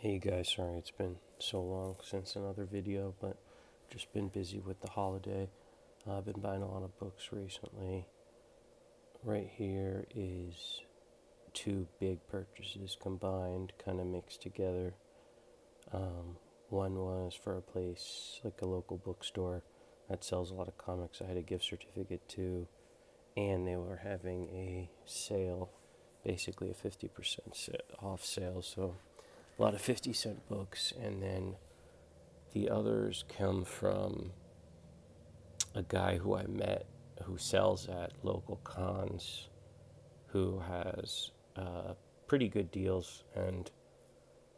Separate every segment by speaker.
Speaker 1: Hey guys, sorry it's been so long since another video, but just been busy with the holiday. I've been buying a lot of books recently. Right here is two big purchases combined, kind of mixed together. One was for a place, like a local bookstore that sells a lot of comics I had a gift certificate to, and they were having a sale, basically a 50% off sale, so a lot of 50-cent books. And then the others come from a guy who I met who sells at local cons, who has pretty good deals and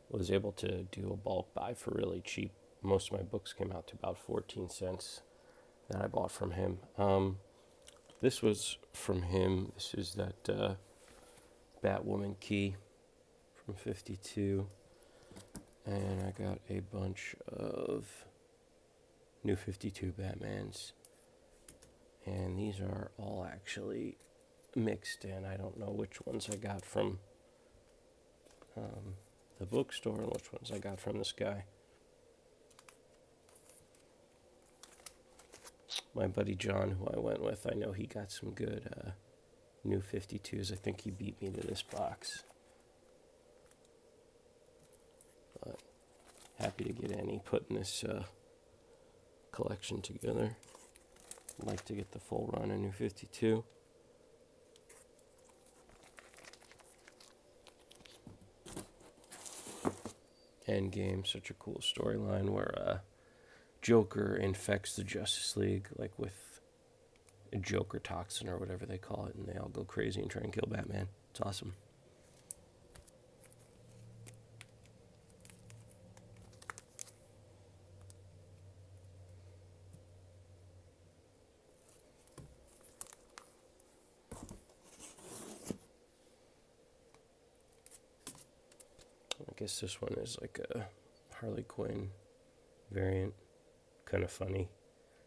Speaker 1: was able to do a bulk buy for really cheap. Most of my books came out to about 14 cents that I bought from him. This was from him. This is that Batwoman key from 52. And I got a bunch of new 52 Batmans. And these are all actually mixed in. I don't know which ones I got from the bookstore and which ones I got from this guy. My buddy John, who I went with, I know he got some good new 52s. I think he beat me to this box. But happy to get any putting this collection together. I'd like to get the full run of new 52. Endgame, such a cool storyline where Joker infects the Justice League, like with a Joker toxin or whatever they call it, and they all go crazy and try and kill Batman. It's awesome. I guess this one is like a Harley Quinn variant. Kind of funny.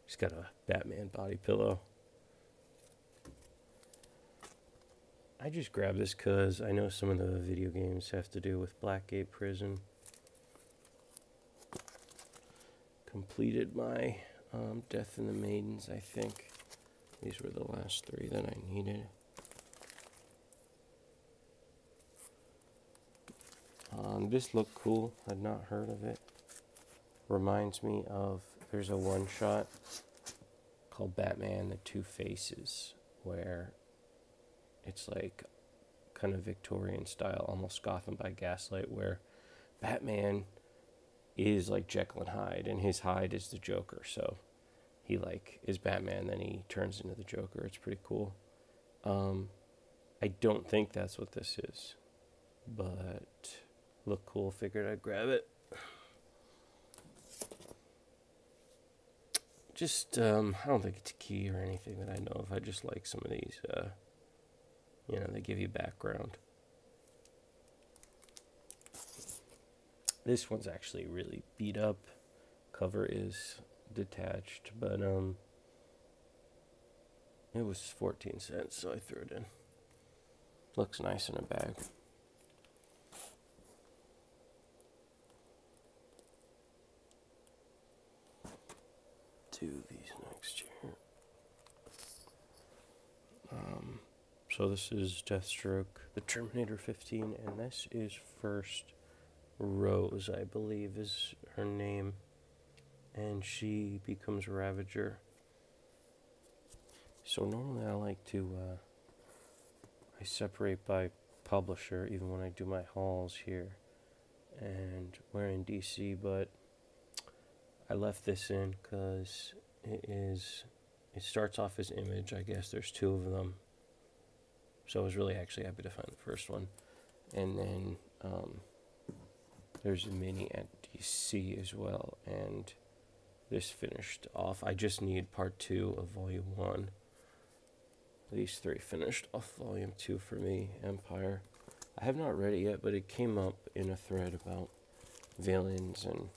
Speaker 1: He's got a Batman body pillow. I just grabbed this because I know some of the video games have to do with Blackgate Prison. Completed my Death and the Maidens, I think. These were the last three that I needed. This looked cool. I'd not heard of it. Reminds me of, there's a one-shot called Batman the Two Faces, where it's like kind of Victorian style, almost Gotham by Gaslight, where Batman is like Jekyll and Hyde, and his Hyde is the Joker. So he like is Batman, then he turns into the Joker. It's pretty cool. I don't think that's what this is, but look cool. Figured I'd grab it. Just, I don't think it's a key or anything that I know of. I just like some of these, they give you background. This one's actually really beat up. Cover is detached, but it was 14 cents, so I threw it in. Looks nice in a bag. Do these next here. So this is Deathstroke, the Terminator 15, and this is First Rose, I believe is her name, and she becomes Ravager. So normally I like to, I separate by publisher, even when I do my hauls here, and we're in DC, but I left this in because it starts off as Image. I guess there's two of them. So I was really actually happy to find the first one. And then there's a mini at DC as well. And this finished off. I just need part 2 of volume 1. These three finished off volume 2 for me, Empire. I have not read it yet, but it came up in a thread about villains and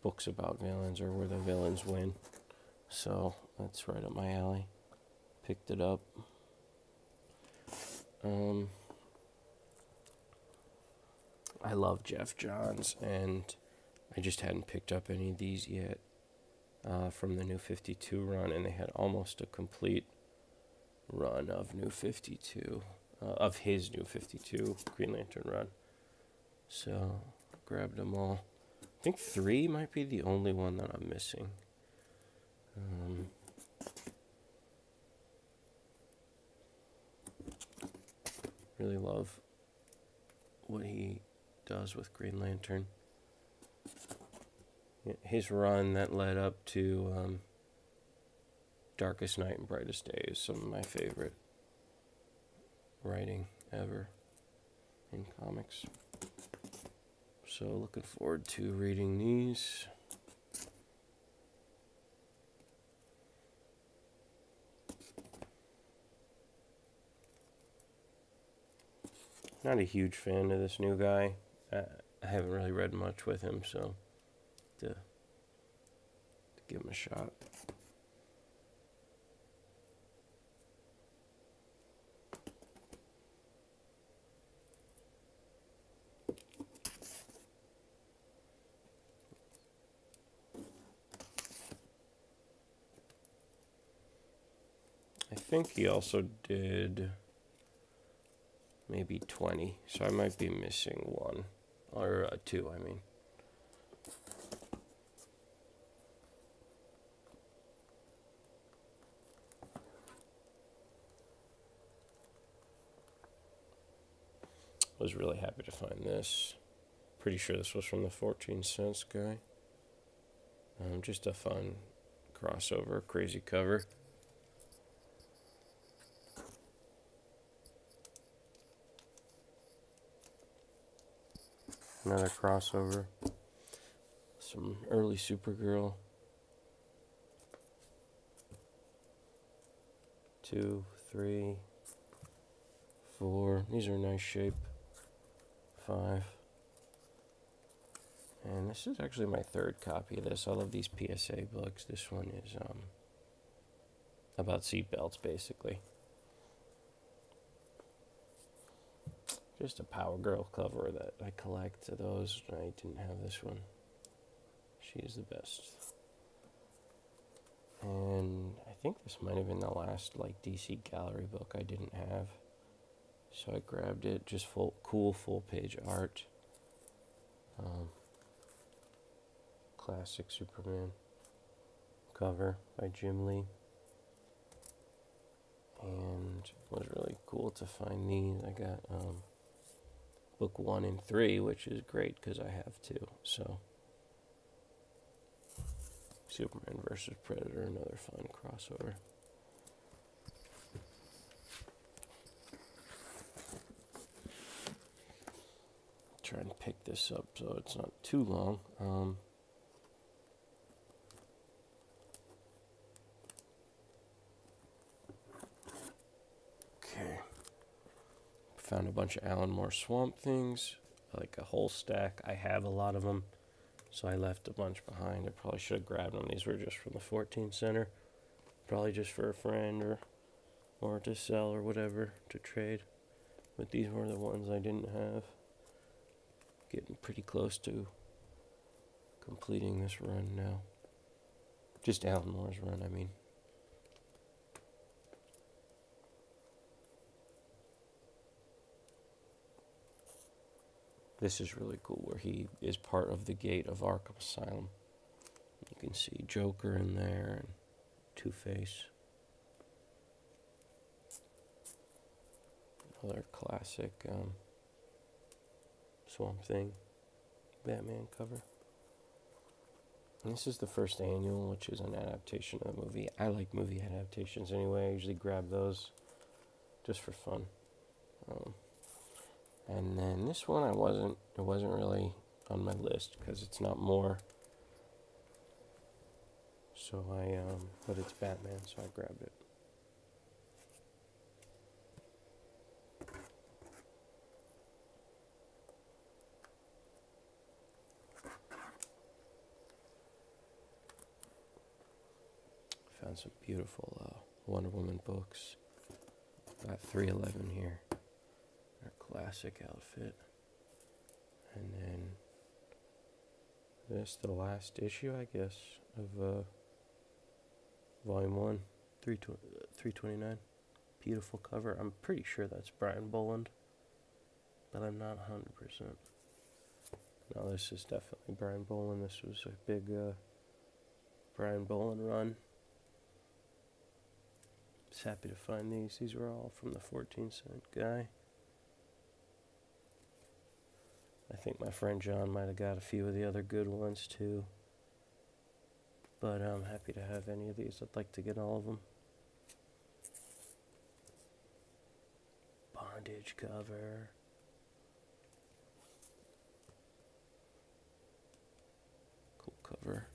Speaker 1: books about villains, or where the villains win. So that's right up my alley. Picked it up. I love Jeff Johns, and I just hadn't picked up any of these yet from the New 52 run, and they had almost a complete run of New 52, of his New 52 Green Lantern run. So, grabbed them all. I think 3 might be the only one that I'm missing. Really love what he does with Green Lantern. His run that led up to Darkest Night and Brightest Day is some of my favorite writing ever in comics. So looking forward to reading these. Not a huge fan of this new guy. I haven't really read much with him, so to give him a shot. I think he also did maybe 20, so I might be missing 1, or 2, I mean. Was really happy to find this. Pretty sure this was from the 14 cents guy. Just a fun crossover, crazy cover. Another crossover. Some early Supergirl. 2, 3, 4. These are nice shape. 5. And this is actually my 3rd copy of this. I love these PSA books. This one is about seatbelts, basically. Just a Power Girl cover that I collect to those. I didn't have this one. She is the best. And I think this might have been the last DC Gallery book I didn't have. So I grabbed it. Just cool full page art. Classic Superman cover by Jim Lee. And it was really cool to find these. I got book 1 and 3, which is great because I have 2. So Superman versus Predator, another fun crossover. Try and pick this up so it's not too long. Okay. Found a bunch of Alan Moore Swamp Things, like a whole stack. I have a lot of them, so I left a bunch behind. I probably should have grabbed them. These were just from the 14 center. Probably just for a friend or to sell or whatever, to trade. But these were the ones I didn't have. Getting pretty close to completing this run now. Just Alan Moore's run, I mean. This is really cool, where he is part of the gate of Arkham Asylum. You can see Joker in there and Two-Face. Another classic Swamp Thing Batman cover. And this is the first annual, which is an adaptation of the movie. I like movie adaptations anyway. I usually grab those just for fun. And then this one it wasn't really on my list because it's not more. So but it's Batman, so I grabbed it. Found some beautiful Wonder Woman books. Got 311 here. Her classic outfit. And That's the last issue, I guess, of Volume 1, 329. Beautiful cover. I'm pretty sure that's Brian Boland, but I'm not 100%. No, this is definitely Brian Boland. This was a big Brian Boland run. Just happy to find these. These were all from the 14-cent guy. I think my friend John might have got a few of the other good ones too. But I'm happy to have any of these. I'd like to get all of them. Bondage cover. Cool cover.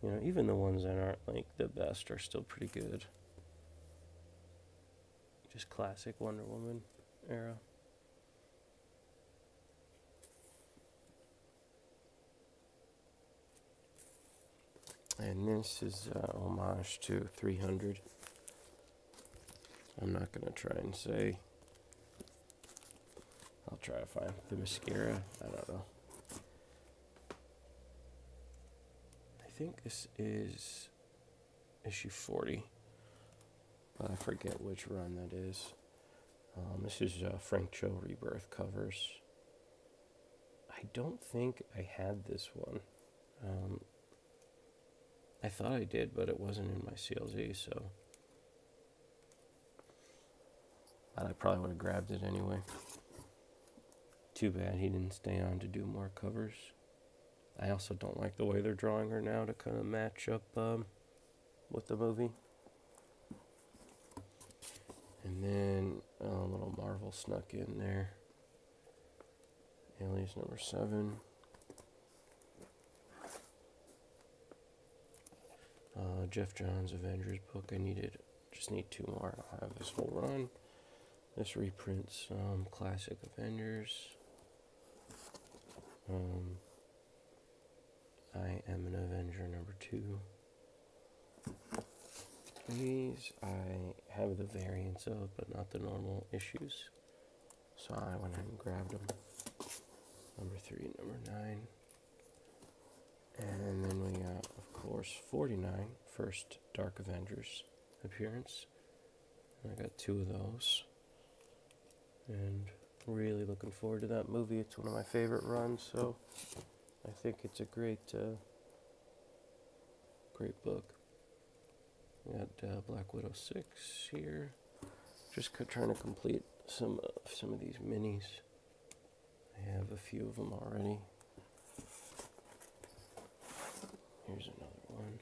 Speaker 1: You know, even the ones that aren't like the best are still pretty good. Just classic Wonder Woman era. And this is homage to 300. I'm not going to try and say. I'll try to find the mascara. I don't know. I think this is issue 40. But I forget which run that is. This is Frank Cho Rebirth covers. I don't think I had this one. I thought I did, but it wasn't in my CLZ, so. But I probably would have grabbed it anyway. Too bad he didn't stay on to do more covers. I also don't like the way they're drawing her now to kind of match up with the movie. And then a little Marvel snuck in there. Alias number 7. Jeff Johns' Avengers book. Just need 2 more. I'll have this whole run. This reprints classic Avengers. I Am an Avenger number 2. These I have the variants of, but not the normal issues. So I went ahead and grabbed them. Number 3, number 9. And then we got, of course, 49, first Dark Avengers appearance. And I got 2 of those. And really looking forward to that movie. It's one of my favorite runs, so I think it's a great book. We got Black Widow 6 here. Just trying to complete some of these minis. I have a few of them already. Here's another one.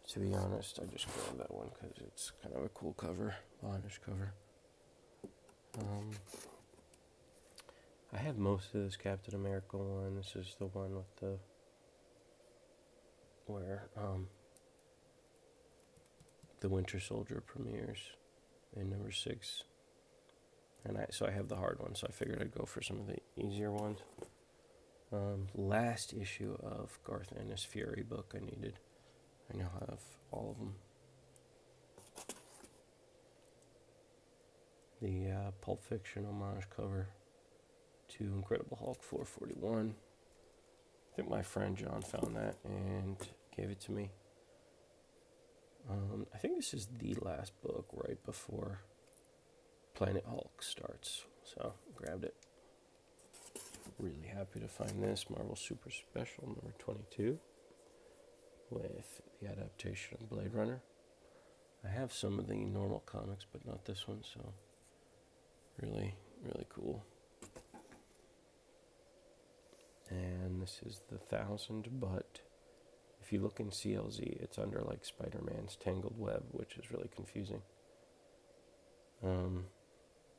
Speaker 1: To be honest, I just grabbed that one because it's kind of a cool cover, bondage cover. I have most of this Captain America one. This is the one with where the Winter Soldier premieres in number 6. And so I have the hard one, so I figured I'd go for some of the easier ones. Last issue of Garth Ennis Fury book I needed. I now have all of them. The Pulp Fiction homage cover to Incredible Hulk 441. I think my friend John found that and gave it to me. I think this is the last book right before Planet Hulk starts, so grabbed it. Really happy to find this Marvel Super Special number 22 with the adaptation of Blade Runner. I have some of the normal comics, but not this one, so really, really cool. And this is the 1000, but if you look in CLZ, it's under like Spider-Man's Tangled Web, which is really confusing.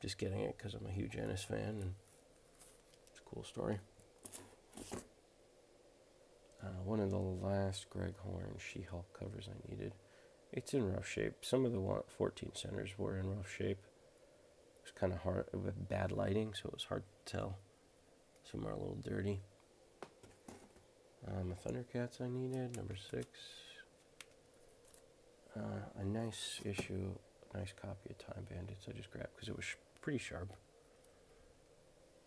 Speaker 1: Just getting it because I'm a huge Ennis fan, and it's a cool story. One of the last Greg Horn She-Hulk covers I needed. It's in rough shape. Some of the 14 centers were in rough shape. It was kind of hard with bad lighting, so it was hard to tell. Some are a little dirty. The Thundercats I needed, number 6. A nice issue, a nice copy of Time Bandits I just grabbed because it was pretty sharp.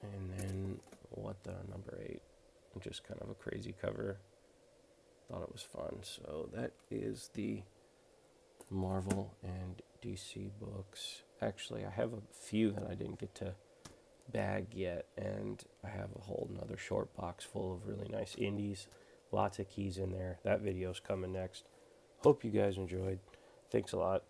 Speaker 1: And then, what the, number 8. just kind of a crazy cover. Thought it was fun. So that is the Marvel and DC books. Actually, I have a few that I didn't get to bag yet, and I have a whole nother short box full of really nice indies. Lots of keys in there. That video's coming next. Hope you guys enjoyed. Thanks a lot.